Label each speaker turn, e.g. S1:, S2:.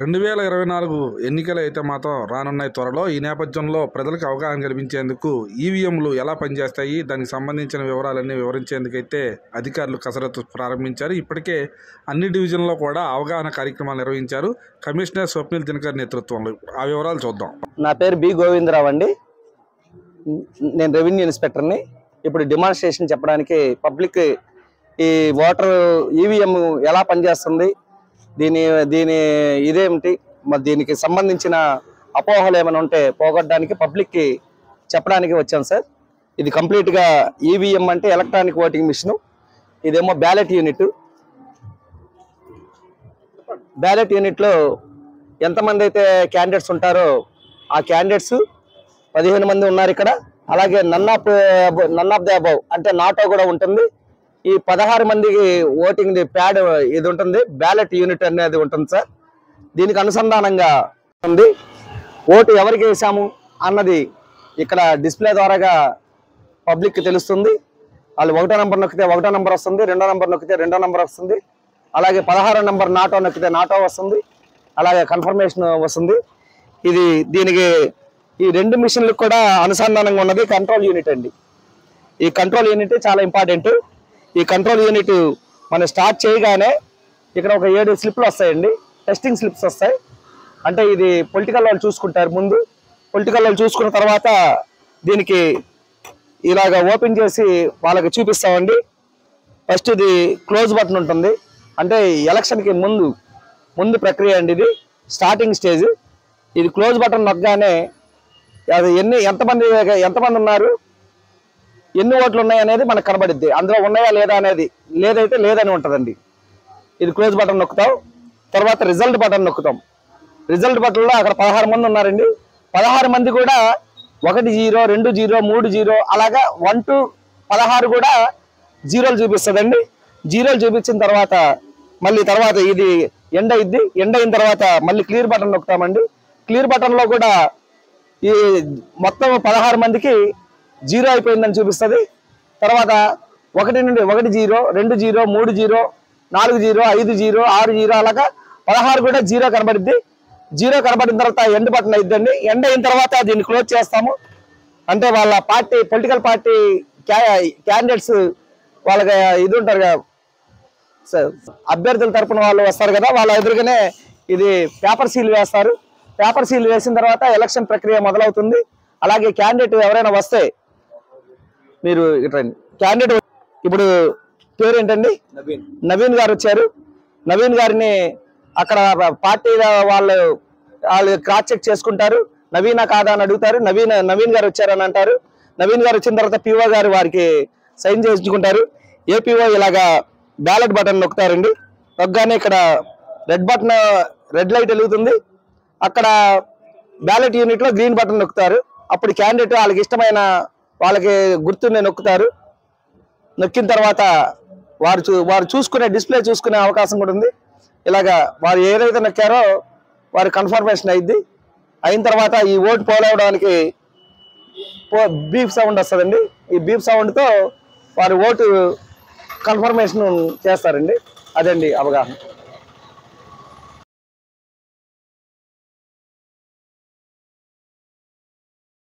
S1: 2024 ఎన్నికలు అయితే మాత్రం రానున్నాయి త్వరలో. ఈ నేపథ్యంలో ప్రజలకు అవగాహన కల్పించేందుకు ఈవీఎంలు ఎలా పనిచేస్తాయి, దానికి సంబంధించిన వివరాలన్నీ వివరించేందుకైతే అధికారులు కసరత్తు ప్రారంభించారు. ఇప్పటికే అన్ని డివిజన్లలో కూడా అవగాహన కార్యక్రమాలు నిర్వహించారు కమిషనర్ స్వప్నిల్ దినకర్ నేతృత్వంలో. ఆ వివరాలు చూద్దాం.
S2: నా పేరు బి గోవిందరావు అండి. నేను రెవెన్యూ ఇన్స్పెక్టర్ని. ఇప్పుడు డిమాన్స్ట్రేషన్ చెప్పడానికి పబ్లిక్ ఈ ఓటర్ ఈవీఎం ఎలా పనిచేస్తుంది, దీని ఇదేమిటి, మరి దీనికి సంబంధించిన అపోహలు ఏమైనా ఉంటే పోగొట్టడానికి పబ్లిక్కి చెప్పడానికి వచ్చాను సార్. ఇది కంప్లీట్గా ఈవీఎం అంటే ఎలక్ట్రానిక్ ఓటింగ్ మిషను. ఇదేమో బ్యాలెట్ యూనిట్. బ్యాలెట్ యూనిట్లో ఎంతమంది అయితే క్యాండిడేట్స్ ఉంటారో ఆ క్యాండిడేట్స్ 15 మంది ఉన్నారు ఇక్కడ. అలాగే నన్ ఆఫ్ ది అబౌవ్ అంటే నాటో కూడా ఉంటుంది. ఈ 16 మందికి ఓటింగ్ ప్యాడ్ ఇది ఉంటుంది, బ్యాలెట్ యూనిట్ అనేది ఉంటుంది సార్. దీనికి అనుసంధానంగా ఉంది. ఓటు ఎవరికి వేసాము అన్నది ఇక్కడ డిస్ప్లే ద్వారాగా పబ్లిక్కి తెలుస్తుంది. వాళ్ళు 1వ నెంబర్ నొక్కితే 1వ నెంబర్ వస్తుంది, 2వ నెంబర్ నొక్కితే 2వ నెంబర్ వస్తుంది. అలాగే 16వ నెంబర్ నాటో నొక్కితే నాటో వస్తుంది. అలాగే కన్ఫర్మేషన్ వస్తుంది. దీనికి ఈ 2 మిషన్లకు కూడా అనుసంధానంగా ఉన్నది కంట్రోల్ యూనిట్ అండి. ఈ కంట్రోల్ యూనిట్ చాలా ఇంపార్టెంట్. ఈ కంట్రోల్ యూనిట్ మనం స్టార్ట్ చేయగానే ఇక్కడ ఒక 7 స్లిప్లు వస్తాయండి, టెస్టింగ్ స్లిప్స్ వస్తాయి. అంటే ఇది పొలిటికల్ వాళ్ళు చూసుకుంటారు. ముందు పొలిటికల్ వాళ్ళు చూసుకున్న తర్వాత దీనికి ఇలాగ ఓపెన్ చేసి వాళ్ళకి చూపిస్తామండి. ఫస్ట్ ఇది క్లోజ్ బటన్ ఉంటుంది, అంటే ఎలక్షన్కి ముందు ప్రక్రియ అండి. ఇది స్టార్టింగ్ స్టేజ్. ఇది క్లోజ్ బటన్ నొక్కగానే అది ఎంతమంది ఉన్నారు, ఎన్ని ఓట్లు ఉన్నాయి అనేది మనకు కనబడిద్ది. అందులో ఉన్నాయా లేదా అనేది, లేదైతే లేదని ఉంటుందండి. ఇది క్లోజ్ బటన్ నొక్కుతాం. తర్వాత రిజల్ట్ బటన్ నొక్కుతాం. రిజల్ట్ బటన్లో అక్కడ 16 మంది ఉన్నారండి. 16 మంది కూడా 1 0 2 0 3 0 అలాగా 1 to 16 కూడా జీరోలు చూపిస్తుందండి. జీరోలు చూపించిన తర్వాత మళ్ళీ తర్వాత ఇది ఎండ్ అయిద్ది. ఎండ్ అయిన తర్వాత మళ్ళీ క్లియర్ బటన్ నొక్కుతామండి. క్లియర్ బటన్లో కూడా ఈ మొత్తం 16 మందికి 0 అయిపోయిందని చూపిస్తుంది. తర్వాత 1 నుండి 1 0 2 0 3 0 4 0 5 0 6 0 అలాగా 16 కూడా 0 కనబడిద్ది. 0 కనబడిన తర్వాత ఎండ్ బటన్ అయిద్దండి. ఎండ్ అయిన తర్వాత దీన్ని క్లోజ్ చేస్తాము. అంటే వాళ్ళ పార్టీ పొలిటికల్ పార్టీ క్యాండిడేట్స్ వాళ్ళకి ఇది ఉంటారు కదా, అభ్యర్థుల తరపున వాళ్ళు వస్తారు కదా, వాళ్ళ ఎదురుగానే ఇది పేపర్ సీల్ వేస్తారు. పేపర్ సీల్ వేసిన తర్వాత ఎలక్షన్ ప్రక్రియ మొదలవుతుంది. అలాగే క్యాండిడేట్ ఎవరైనా వస్తే మీరు క్యాండిడేట్ ఇప్పుడు పేరు ఏంటండి? నవీన్ గారు వచ్చారు. నవీన్ గారిని అక్కడ పార్టీ వాళ్ళు క్రాస్ చెక్ చేసుకుంటారు. నవీనా కాదా అని అడుగుతారు. నవీన్ గారు వచ్చారని అంటారు. నవీన్ గారు వచ్చిన తర్వాత పిఓ గారు వారికి సైన్ చేయించుకుంటారు. ఏపీఓ ఇలాగా బ్యాలెట్ బటన్ నొక్కుతారండి. నొక్కగానే ఇక్కడ రెడ్ లైట్ వెలుగుతుంది. అక్కడ బ్యాలెట్ యూనిట్లో గ్రీన్ బటన్ నొక్కుతారు. అప్పుడు క్యాండిడేట్ వాళ్ళకి ఇష్టమైన వాళ్ళకి గుర్తుని నొక్కుతారు. నొక్కిన తర్వాత వారు డిస్ప్లే చూసుకునే అవకాశం కూడా ఉంది. ఇలాగా వారు ఏదైతే నొక్కారో వారి కన్ఫర్మేషన్ అయింది. అయిన తర్వాత ఈ ఓటు పోలవడానికి బీప్ సౌండ్ వస్తుందండి. ఈ బీప్ సౌండ్తో వారి ఓటు కన్ఫర్మేషన్ చేస్తారండి. అదండి అవగాహన.